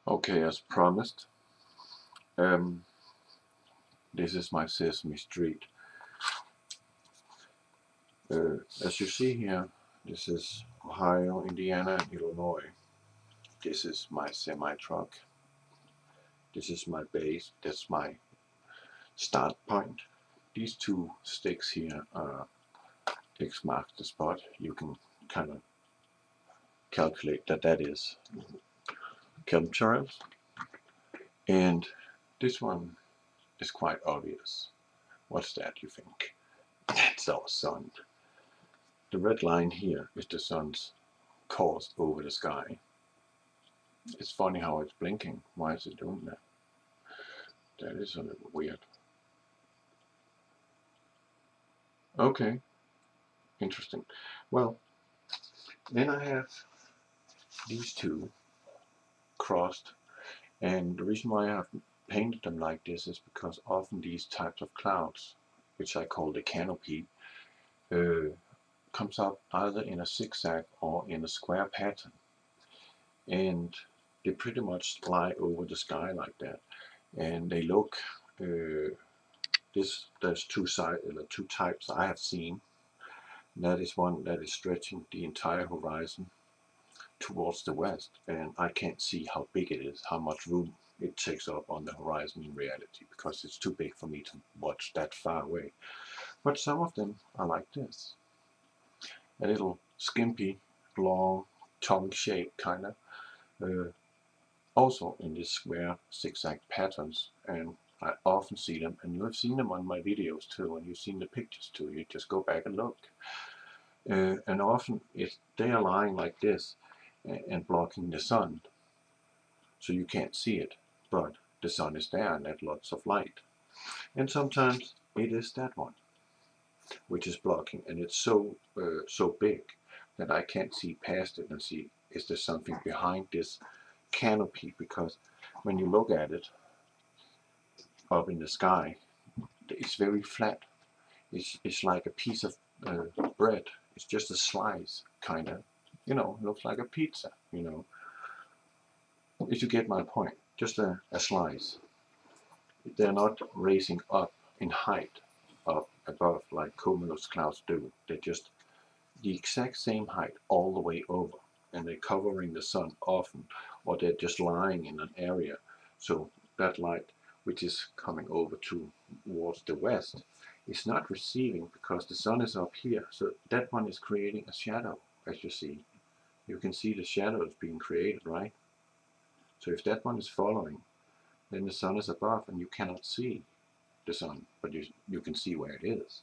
Okay, as promised, um, this is my Sesame Street. As you see here, this is Ohio, Indiana, and Illinois. This is my semi-truck. This is my base. That's my start point. These two sticks here X marks the spot. You can kind of calculate that that is Chemtrails. And this one is quite obvious. What's that, you think? That's our sun. The red line here is the sun's course over the sky. It's funny how it's blinking. Why is it doing that? That is a little weird. Okay, interesting. Well, then I have these two crossed, and the reason why I have painted them like this is because often these types of clouds, which I call the canopy, comes out either in a zigzag or in a square pattern, and they pretty much lie over the sky like that, and they look. There's two types I have seen. That is one that is stretching the entire horizon towards the west, and I can't see how big it is, how much room it takes up on the horizon in reality, because it's too big for me to watch that far away. But some of them are like this, a little skimpy, long, tongue-shaped kind of, also in this square zigzag patterns, and I often see them, and you have seen them on my videos too, and you've seen the pictures too. You just go back and look. And often they are lying like this and blocking the sun, so you can't see it, but the sun is there and there's lots of light. And sometimes it is that one which is blocking, and it's so big that I can't see past it and see, is there something behind this canopy? Because when you look at it up in the sky, it's very flat. It's like a piece of bread. It's just a slice, kind of. Looks like a pizza. If you get my point, just a slice. They're not raising up in height, up above like cumulus clouds do. They're just the exact same height all the way over, and they're covering the sun often, or they're just lying in an area. So that light, which is coming over towards the west, is not receiving because the sun is up here. So that one is creating a shadow, as you see. You can see the shadows being created, right? So if that one is following, then the sun is above and you cannot see the sun, but you can see where it is.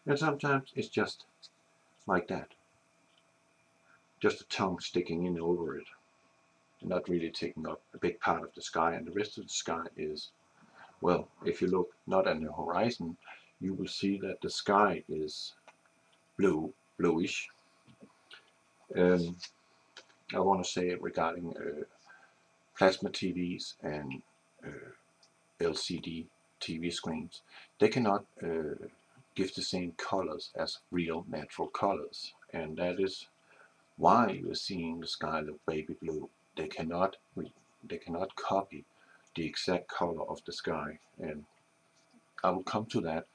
And sometimes it's just like that. Just a tongue sticking in over it, and not really taking up a big part of the sky, and the rest of the sky is, well, if you look not at the horizon, you will see that the sky is bluish. Um, I want to say regarding plasma TVs and LCD TV screens, they cannot give the same colors as real natural colors, and that is why you're seeing the sky look baby blue. They cannot copy the exact color of the sky, and I will come to that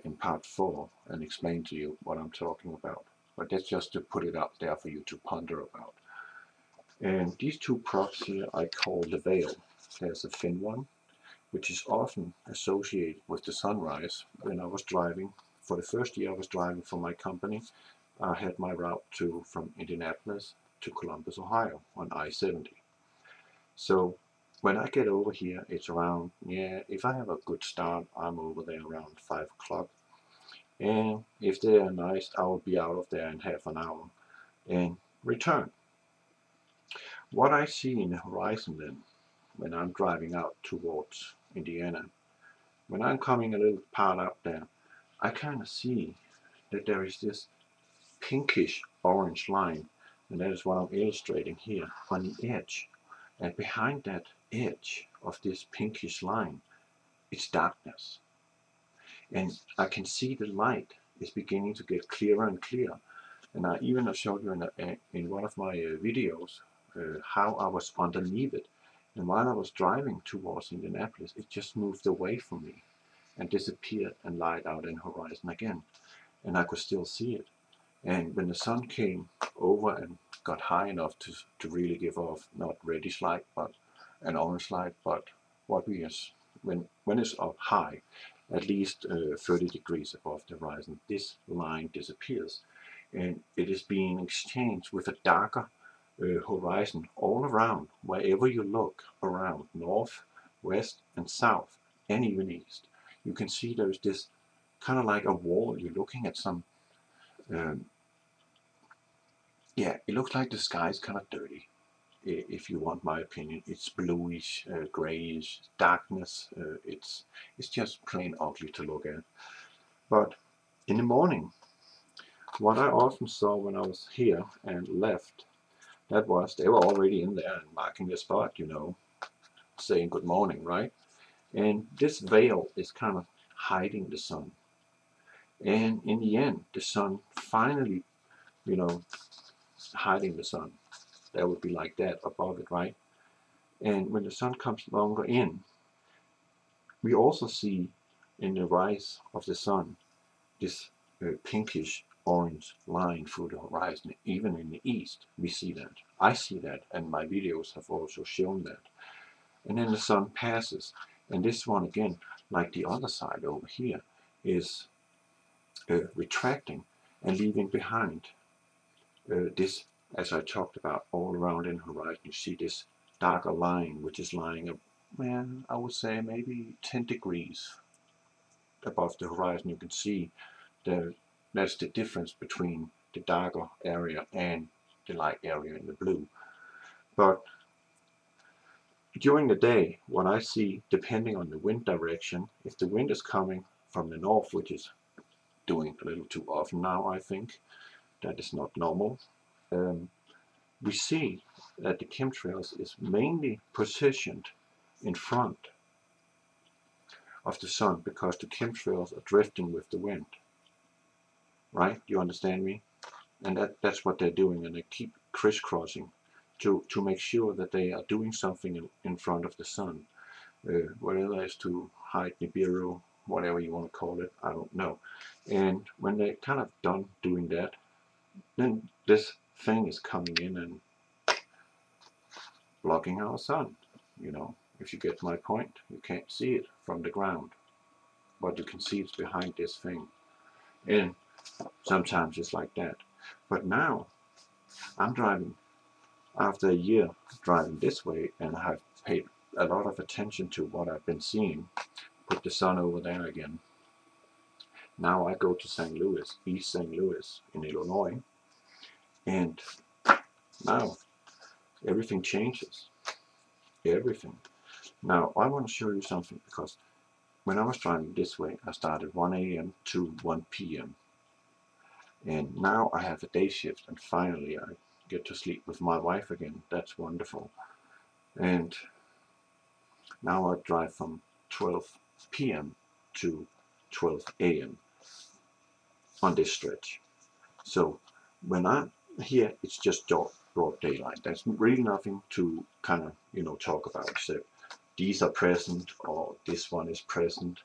in part 4 and explain to you what I'm talking about. But that's just to put it out there for you to ponder about. And these two props here I call the veil. There's a thin one, which is often associated with the sunrise. When I was driving, for the first year I was driving for my company, I had my route from Indianapolis to Columbus, Ohio on I-70. So when I get over here, it's around, if I have a good start, I'm over there around 5 o'clock. And if they are nice, I will be out of there in half an hour and return. What I see in the horizon then, when I'm driving out towards Indiana, when I'm coming a little part up there, I kind of see that there is this pinkish orange line, and that is what I'm illustrating here on the edge. And behind that edge of this pinkish line, it's darkness. And I can see the light is beginning to get clearer and clearer. And I even showed you in one of my videos how I was underneath it. And while I was driving towards Indianapolis, it just moved away from me and disappeared and lied out in the horizon again. And I could still see it. And when the sun came over and got high enough to really give off not reddish light, but an orange light, but what we is when it's up high, at least 30 degrees above the horizon, this line disappears, and it is being exchanged with a darker horizon all around. Wherever you look around, north, west, and south, and even east, you can see there's this kind of like a wall. You're looking at some. Yeah, it looks like the sky is kind of dirty, if you want my opinion. It's bluish, grayish, darkness. It's just plain ugly to look at. But in the morning, what I often saw when I was here and left, that was they were already in there and marking the spot, saying good morning, right? And this veil is kind of hiding the sun. And in the end, the sun finally, you know, hiding the sun. That would be like that above it, right? And when the sun comes longer in, we also see in the rise of the sun this pinkish orange line through the horizon. Even in the east, we see that. I see that, and my videos have also shown that. And then the sun passes, and this one again, like the other side over here, is retracting and leaving behind this, as I talked about, all around in the horizon. You see this darker line, which is lying, well, I would say maybe 10 degrees above the horizon. You can see that's the difference between the darker area and the light area in the blue. But during the day, what I see, depending on the wind direction, if the wind is coming from the north, which is doing a little too often now, I think, that is not normal, we see that the chemtrails is mainly positioned in front of the sun because the chemtrails are drifting with the wind. Right? You understand me? And that's what they're doing, and they keep crisscrossing to make sure that they are doing something in front of the sun. Whether it's to hide Nibiru, whatever you want to call it, I don't know. And when they're kind of done doing that, then this thing is coming in and blocking our sun. If you get my point, you can't see it from the ground, but you can see it's behind this thing. And sometimes it's like that. But now I'm driving, after a year driving this way, and I have paid a lot of attention to what I've been seeing. Put the sun over there again. Now I go to St. Louis, East St. Louis in Illinois, and now everything changes. Everything. Now I want to show you something, because when I was driving this way, I started 1 a.m. to 1 p.m. And now I have a day shift, and finally I get to sleep with my wife again. That's wonderful. And now I drive from 12 p.m. to 12 a.m. on this stretch. So when I'm here, it's just broad daylight. There's really nothing to kind of, talk about, except these are present or this one is present.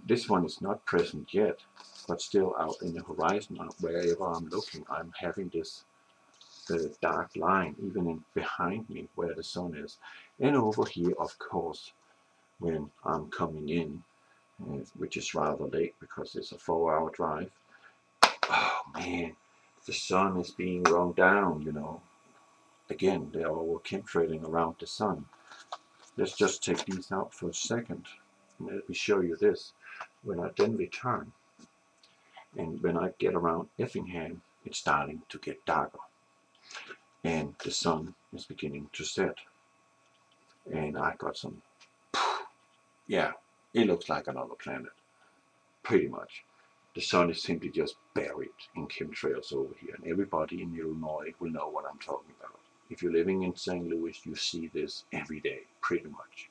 This one is not present yet, but still out in the horizon, wherever I'm looking, I'm having this dark line even behind me where the sun is. And over here, of course, when I'm coming in, which is rather late because it's a 4-hour drive. Oh man, the sun is being run down. Again, they're all chemtrailing around the sun. Let's just take these out for a second. And let me show you this. When I then return, and when I get around Effingham, it's starting to get darker. And the sun is beginning to set. And I got some, yeah, it looks like another planet. Pretty much. The sun is simply just buried in chemtrails over here, and everybody in Illinois will know what I'm talking about. If you're living in St. Louis, you see this every day, pretty much.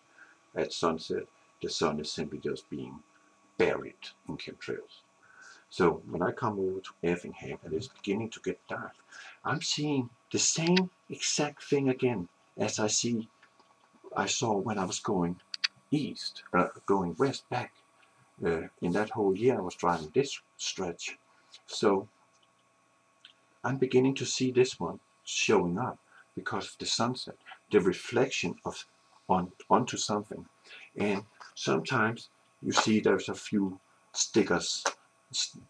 At sunset, the sun is simply just being buried in chemtrails. So when I come over to Effingham and it's beginning to get dark, I'm seeing the same exact thing again as I see I saw when I was going east, going west back. In that whole year I was driving this stretch. So I'm beginning to see this one showing up because of the sunset, the reflection of onto something. And sometimes you see there's a few stickers,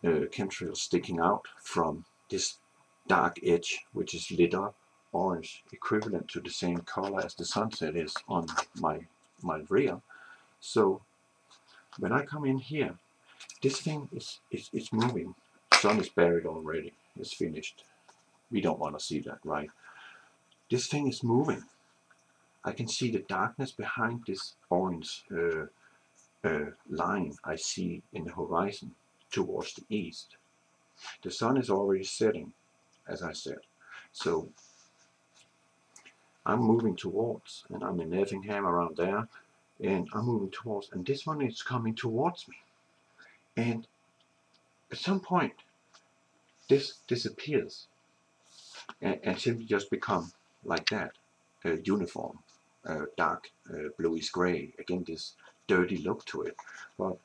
chemtrails sticking out from this dark edge, which is lit up orange, equivalent to the same color as the sunset is on my rear. So when I come in here, this thing is moving. Sun is buried already. It's finished. We don't want to see that, right? This thing is moving. I can see the darkness behind this orange line I see in the horizon towards the east. The sun is already setting, as I said. So I'm moving towards, and I'm in Effingham around there, and I'm moving towards, and this one is coming towards me. And at some point, this disappears and simply just become like that, uniform, dark bluish gray. Again, this dirty look to it. But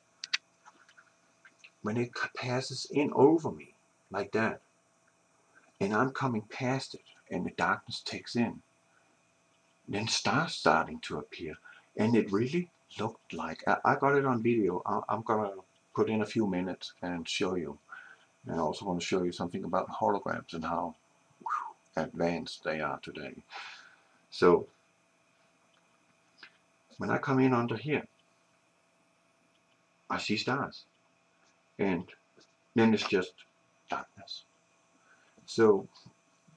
when it passes in over me like that, and I'm coming past it, and the darkness takes in, then stars starting to appear, and it really looked like, I got it on video. I'm gonna put in a few minutes and show you. And I also want to show you something about holograms and how advanced they are today. So when I come in under here, I see stars, and then it's just darkness. So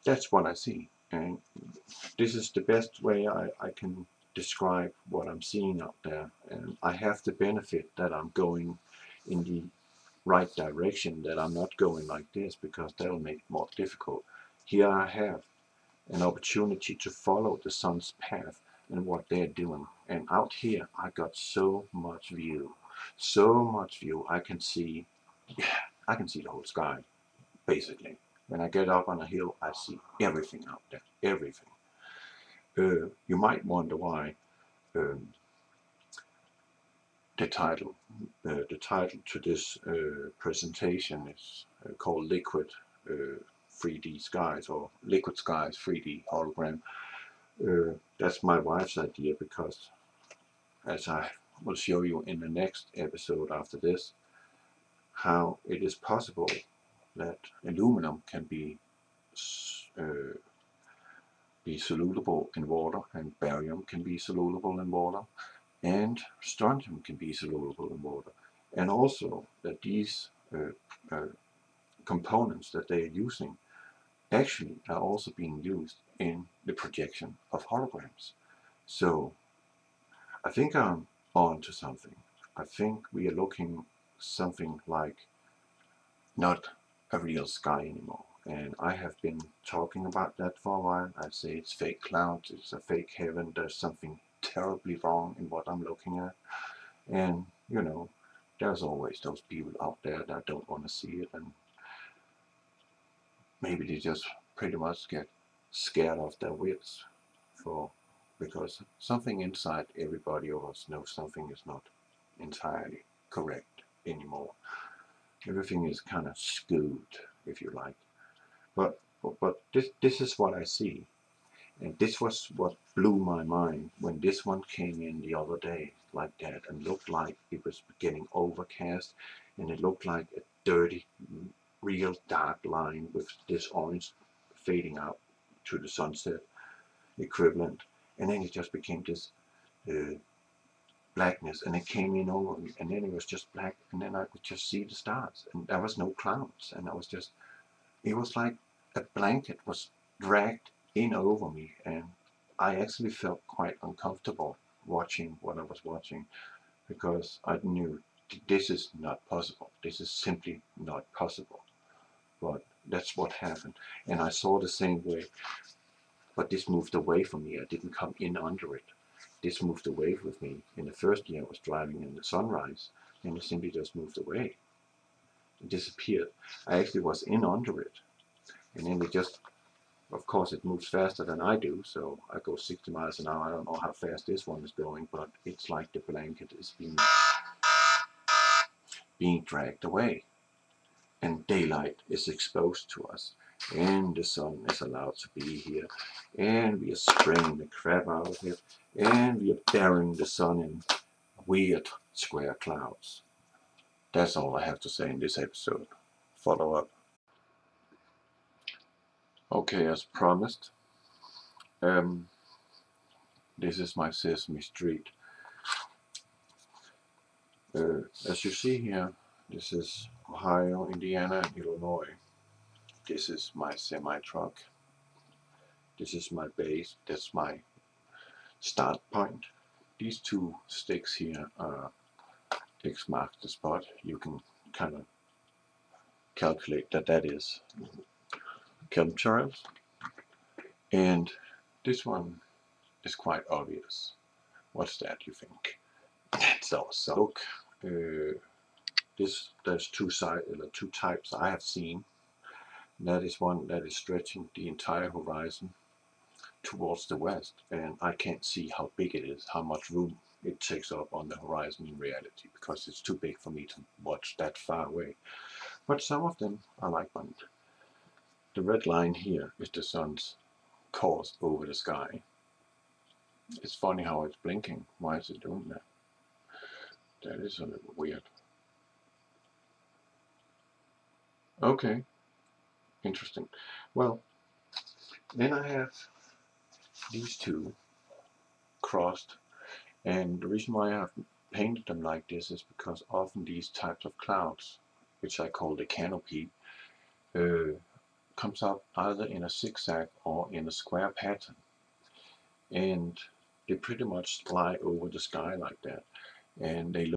that's what I see, and this is the best way I can describe what I'm seeing out there. And I have the benefit that I'm going in the right direction, that I'm not going like this, because that'll make it more difficult. Here I have an opportunity to follow the sun's path and what they're doing, and out here I got so much view, I can see the whole sky basically. When I get up on a hill, I see everything out there, everything. You might wonder why um, the title to this presentation is called Liquid 3D Skies, or Liquid Skies 3D Hologram. That's my wife's idea, because as I will show you in the next episode after this, how it is possible that aluminum can be soluble in water, and barium can be soluble in water, and strontium can be soluble in water, and also that these components that they are using actually are also being used in the projection of holograms. So I think I'm on to something. I think we are looking something like not a real sky anymore. And I have been talking about that for a while. I say it's fake clouds, it's a fake heaven, there's something terribly wrong in what I'm looking at. And, you know, there's always those people out there that don't want to see it, and maybe they just pretty much get scared of their wits, because something inside everybody of us knows something is not entirely correct anymore. Everything is kind of skewed, if you like. But this is what I see, and this was what blew my mind when this one came in the other day like that, and looked like it was getting overcast, and it looked like a dirty, real dark line with this orange fading out to the sunset equivalent, and then it just became this blackness, and it came in over me, and then it was just black, and then I could just see the stars, and there was no clouds, and it was like a blanket was dragged in over me, and I actually felt quite uncomfortable watching what I was watching, because I knew this is not possible. This is simply not possible. But that's what happened, and I saw the same way. But this moved away from me. I didn't come in under it. This moved away with me. In the first year I was driving in the sunrise, and it simply just moved away. It disappeared. I actually was in under it, and then it just Of course, it moves faster than I do, so I go 60 miles an hour. I don't know how fast this one is going, but it's like the blanket is being dragged away, and daylight is exposed to us, and the sun is allowed to be here, and we are spraying the crap out of it, and we are burying the sun in weird square clouds. That's all I have to say in this episode. Follow up. Okay, as promised, this is my Sesame Street. As you see here, this is Ohio, Indiana, and Illinois. This is my semi-truck. This is my base. That's my start point. These two sticks here are X marks the spot. You can kind of calculate that that is Chemtrails. And this one is quite obvious. What's that, you think? That's our soak. There's two types I have seen. That is one that is stretching the entire horizon towards the west, and I can't see how big it is, how much room it takes up on the horizon in reality, because it's too big for me to watch that far away. But some of them are like one. The red line here is the sun's course over the sky. It's funny how it's blinking. Why is it doing that? That is a little weird. Okay, interesting. Well, then I have these two crossed, and the reason why I have painted them like this is because often these types of clouds, which I call the canopy, comes up either in a zigzag or in a square pattern, and they pretty much fly over the sky like that, and they look